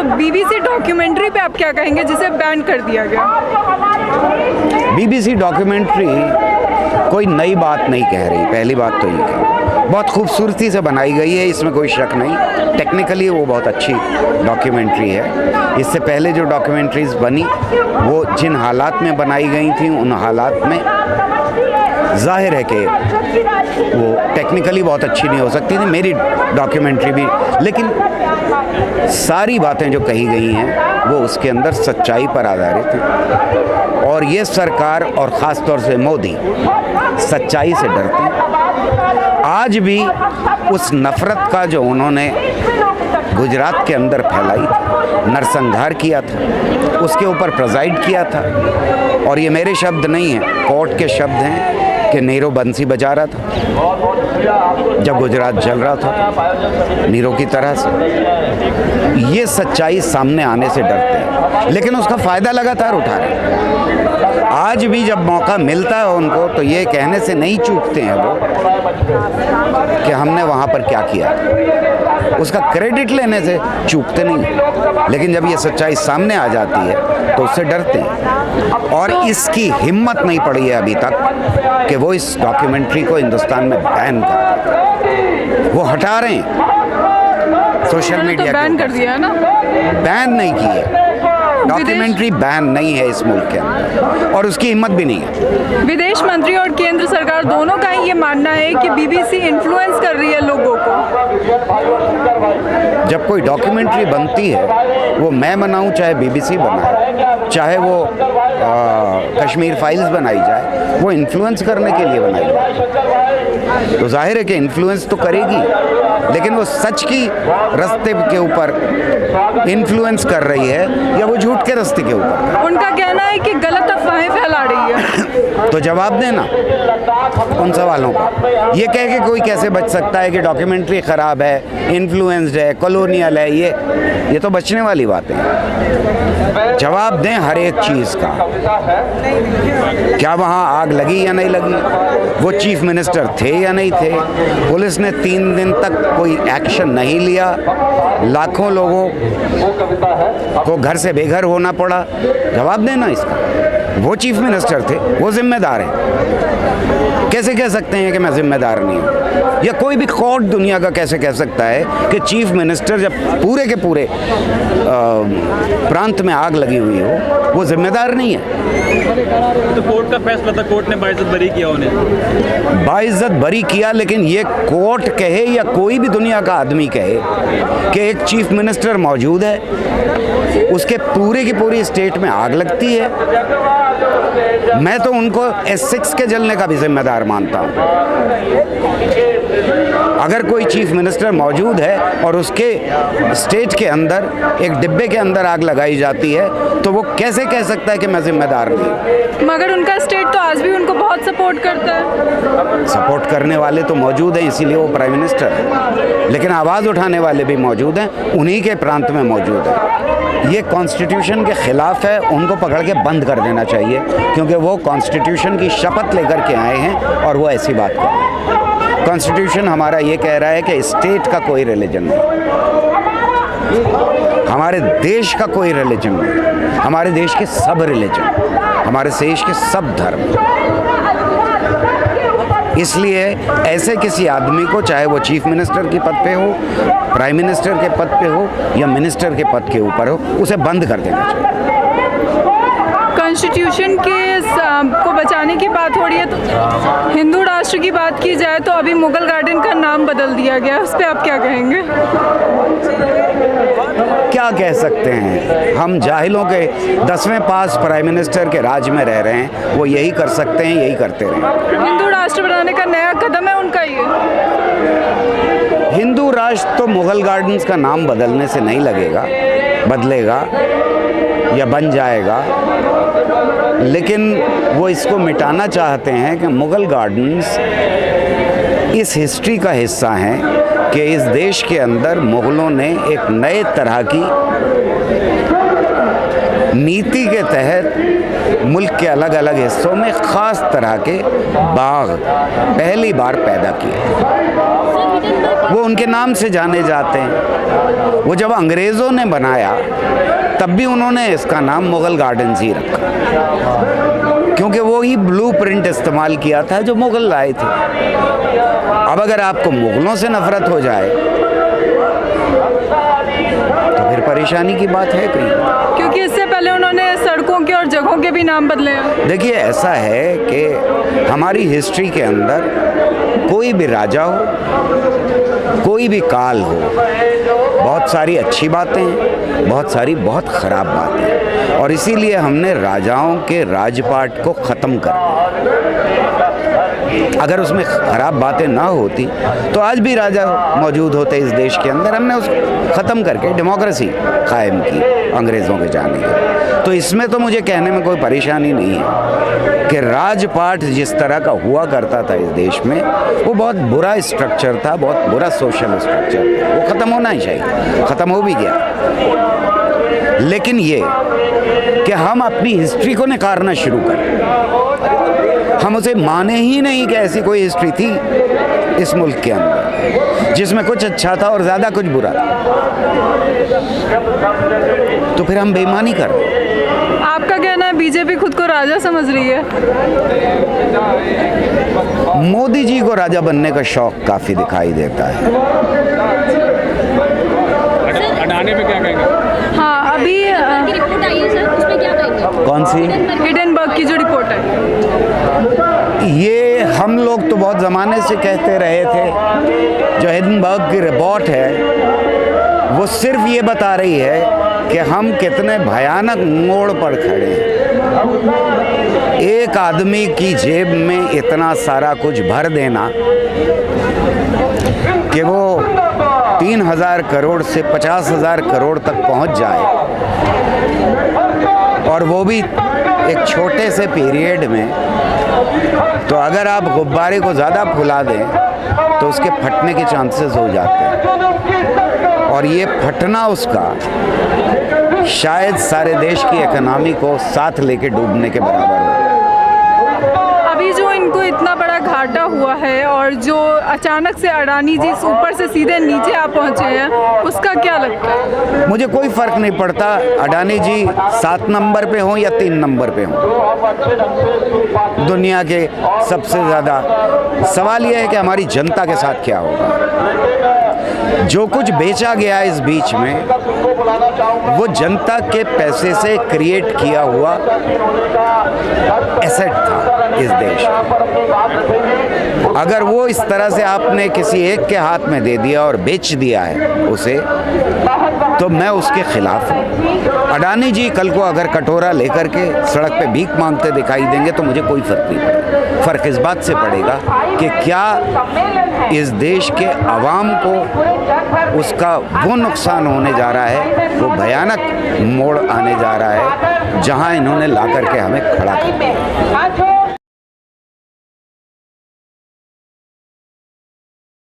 तो BBC documentary पे आप क्या कहेंगे जिसे बैन कर दिया गया? बीबीसी डॉक्यूमेंट्री कोई नई बात नहीं कह रही, पहली बात तो ये कह, बहुत खूबसूरती से बनाई गई है, इसमें कोई शक नहीं। टेक्निकली वो बहुत अच्छी डॉक्यूमेंट्री है। इससे पहले जो डॉक्यूमेंट्रीज बनी वो जिन हालात में बनाई गई थी, उन हालात में जाहिर है कि वो टेक्निकली बहुत अच्छी नहीं हो सकती थी, मेरी डॉक्यूमेंट्री भी, लेकिन सारी बातें जो कही गई हैं वो उसके अंदर सच्चाई पर आधारित हैं। और ये सरकार और ख़ास तौर से मोदी सच्चाई से डरते हैं। आज भी उस नफ़रत का जो उन्होंने गुजरात के अंदर फैलाई थी, नरसंहार किया था, उसके ऊपर प्रेजाइड किया था। और ये मेरे शब्द नहीं हैं, कोर्ट के शब्द हैं कि नीरो बंसी बजा रहा था जब गुजरात जल रहा था, नीरो की तरह से। ये सच्चाई सामने आने से डरते हैं, लेकिन उसका फ़ायदा लगातार उठा रहे हैं। आज भी जब मौका मिलता है उनको तो ये कहने से नहीं चूकते हैं वो कि हमने वहाँ पर क्या किया, उसका क्रेडिट लेने से चूकते नहीं। लेकिन जब ये सच्चाई सामने आ जाती है तो उससे डरते हैं। और इसकी हिम्मत नहीं पड़ी है अभी तक कि वो इस डॉक्यूमेंट्री को हिंदुस्तान में बैन कर दें। वो हटा रहे हैं सोशल मीडिया, बैन कर दिया ना, बैन नहीं की है डॉक्यूमेंट्री, बैन नहीं है इस मुल्क के अंदर, और उसकी हिम्मत भी नहीं है। विदेश मंत्री और केंद्र सरकार दोनों का ही ये मानना है कि बीबीसी इन्फ्लुएंस कर रही है लोगों को। जब कोई डॉक्यूमेंट्री बनती है, वो मैं बनाऊं चाहे बीबीसी बनाए, चाहे वो कश्मीर फाइल्स बनाई जाए, वो इन्फ्लुएंस करने के लिए बनाई जाए, तो जाहिर है कि इन्फ्लुएंस तो करेगी, लेकिन वो सच की रास्ते के ऊपर इन्फ्लुएंस कर रही है या वो झूठ के रास्ते के ऊपर। उनका कहना है कि गलत अफवाहें फैला रही है। तो जवाब देना उन सवालों का। ये कह के कोई कैसे बच सकता है कि डॉक्यूमेंट्री ख़राब है, इन्फ्लुएंस्ड है, कॉलोनियल है, ये तो बचने वाली बातें हैं। जवाब दें हर एक चीज़ का। क्या वहाँ आग लगी या नहीं लगी, वो चीफ मिनिस्टर थे या नहीं थे, पुलिस ने 3 दिन तक कोई एक्शन नहीं लिया, लाखों लोगों को घर से बेघर होना पड़ा, जवाब देना इसका। वो चीफ मिनिस्टर थे, वो जिम्मेदार हैं। कैसे कह सकते हैं कि मैं जिम्मेदार नहीं हूँ? या कोई भी कोर्ट दुनिया का कैसे कह सकता है कि चीफ मिनिस्टर जब पूरे के पूरे प्रांत में आग लगी हुई हो, वो जिम्मेदार नहीं है? तो कोर्ट का फैसला था, कोर्ट ने बाइज्जत बरी किया उन्हें। बाइज्जत बरी किया, लेकिन ये कोर्ट कहे या कोई भी दुनिया का आदमी कहे कि एक चीफ मिनिस्टर मौजूद है, उसके पूरे की पूरी स्टेट में आग लगती है, मैं तो उनको S6 के जलने का भी जिम्मेदार मानता हूँ। अगर कोई चीफ मिनिस्टर मौजूद है और उसके स्टेट के अंदर एक डिब्बे के अंदर आग लगाई जाती है, तो वो कैसे कह सकता है कि मैं जिम्मेदार नहीं? मगर उनका स्टेट तो आज भी उनको बहुत सपोर्ट करता है। सपोर्ट करने वाले तो मौजूद हैं, इसीलिए वो प्राइम मिनिस्टर है, लेकिन आवाज़ उठाने वाले भी मौजूद हैं, उन्हीं के प्रांत में मौजूद हैं। ये कॉन्स्टिट्यूशन के ख़िलाफ़ है, उनको पकड़ के बंद कर देना चाहिए, क्योंकि वो कॉन्स्टिट्यूशन की शपथ लेकर के आए हैं और वो ऐसी बात कर रहे हैं। कॉन्स्टिट्यूशन हमारा ये कह रहा है कि स्टेट का कोई रिलीजन नहीं, हमारे देश का कोई रिलीजन नहीं, हमारे देश के सब रिलीजन, हमारे देश के सब धर्म। इसलिए ऐसे किसी आदमी को, चाहे वो चीफ मिनिस्टर के पद पे हो, प्राइम मिनिस्टर के पद पे हो या मिनिस्टर के पद के ऊपर हो, उसे बंद कर देना चाहिए। कॉन्स्टिट्यूशन के को बचाने की बात हो रही है, तो हिंदू राष्ट्र की बात की जाए तो अभी मुगल गार्डन का नाम बदल दिया गया, उस पर आप क्या कहेंगे? क्या कह सकते हैं, हम जाहिलों के 10वें पास प्राइम मिनिस्टर के राज में रह रहे हैं, वो यही कर सकते हैं, यही करते रहे। हिंदू राष्ट्र बनाने का नया कदम है उनका ये। हिंदू राष्ट्र तो मुगल गार्डन्स का नाम बदलने से नहीं लगेगा, बदलेगा या बन जाएगा, लेकिन वो इसको मिटाना चाहते हैं कि मुगल गार्डन्स इस हिस्ट्री का हिस्सा हैं कि इस देश के अंदर मुग़लों ने एक नए तरह की नीति के तहत मुल्क के अलग अलग हिस्सों में ख़ास तरह के बाग पहली बार पैदा किए। वो उनके नाम से जाने जाते हैं। वो जब अंग्रेज़ों ने बनाया तब भी उन्होंने इसका नाम मुग़ल गार्डन्स ही रखा, क्योंकि वो ही ब्लूप्रिंट इस्तेमाल किया था जो मुग़ल लाए थे। अब अगर आपको मुग़लों से नफ़रत हो जाए तो फिर परेशानी की बात है कहीं। क्योंकि इससे पहले उन्होंने सड़कों के और जगहों के भी नाम बदले हैं। देखिए, ऐसा है कि हमारी हिस्ट्री के अंदर कोई भी राजा हो, कोई भी काल हो, बहुत सारी अच्छी बातें हैं, बहुत सारी बहुत ख़राब बातें हैं, और इसीलिए हमने राजाओं के राजपाट को ख़त्म कर दिया। अगर उसमें ख़राब बातें ना होती तो आज भी राजा मौजूद होते इस देश के अंदर। हमने उसको ख़त्म करके डेमोक्रेसी कायम की अंग्रेज़ों के जाने के। तो इसमें तो मुझे कहने में कोई परेशानी नहीं है कि राजपाट जिस तरह का हुआ करता था इस देश में, वो बहुत बुरा स्ट्रक्चर था, बहुत बुरा सोशल स्ट्रक्चर था। वो ख़त्म होना ही चाहिए, ख़त्म हो भी गया। लेकिन ये कि हम अपनी हिस्ट्री को नकारना शुरू करें, हम उसे माने ही नहीं कि ऐसी कोई हिस्ट्री थी इस मुल्क के अंदर जिसमें कुछ अच्छा था और ज़्यादा कुछ बुरा था, तो फिर हम बेईमानी कर रहे हैं। आपका कहना है बीजेपी खुद को राजा समझ रही है? मोदी जी को राजा बनने का शौक काफ़ी दिखाई देता है। अडानी पे क्या कहेंगे? हाँ, अभी की रिपोर्ट आई है सर, उसमें क्या कहेंगे? कौन सी? हिडनबर्ग की जो रिपोर्ट है। ये हम लोग तो बहुत ज़माने से कहते रहे थे। जो हिडनबर्ग की रिपोर्ट है वो सिर्फ ये बता रही है कि हम कितने भयानक मोड़ पर खड़े हैं। एक आदमी की जेब में इतना सारा कुछ भर देना कि वो 3,000 करोड़ से 50,000 करोड़ तक पहुंच जाए, और वो भी एक छोटे से पीरियड में, तो अगर आप गुब्बारे को ज़्यादा फुला दें तो उसके फटने के चांसेस हो जाते हैं, और ये फटना उसका शायद सारे देश की इकोनॉमी को साथ लेके डूबने के बराबर हो। अभी जो इनको इतना बड़ा घाटा हुआ है और जो अचानक से अडानी जी ऊपर से सीधे नीचे आ पहुंचे हैं, उसका क्या लगता है? मुझे कोई फ़र्क नहीं पड़ता अडानी जी 7 नंबर पे हों या 3 नंबर पे हों। दुनिया के सबसे ज़्यादा सवाल यह है कि हमारी जनता के साथ क्या होगा। जो कुछ बेचा गया इस बीच में वो जनता के पैसे से क्रिएट किया हुआ एसेट था इस देश में। अगर वो इस तरह से आपने किसी एक के हाथ में दे दिया और बेच दिया है उसे, तो मैं उसके खिलाफ हूँ। अडानी जी कल को अगर कटोरा लेकर के सड़क पे भीख मांगते दिखाई देंगे तो मुझे कोई फ़र्क नहीं पड़ेगा। फ़र्क इस बात से पड़ेगा कि क्या इस देश के अवाम को उसका वो नुकसान होने जा रहा है, वो भयानक मोड़ आने जा रहा है जहां इन्होंने ला करके हमें खड़ा कर दिया।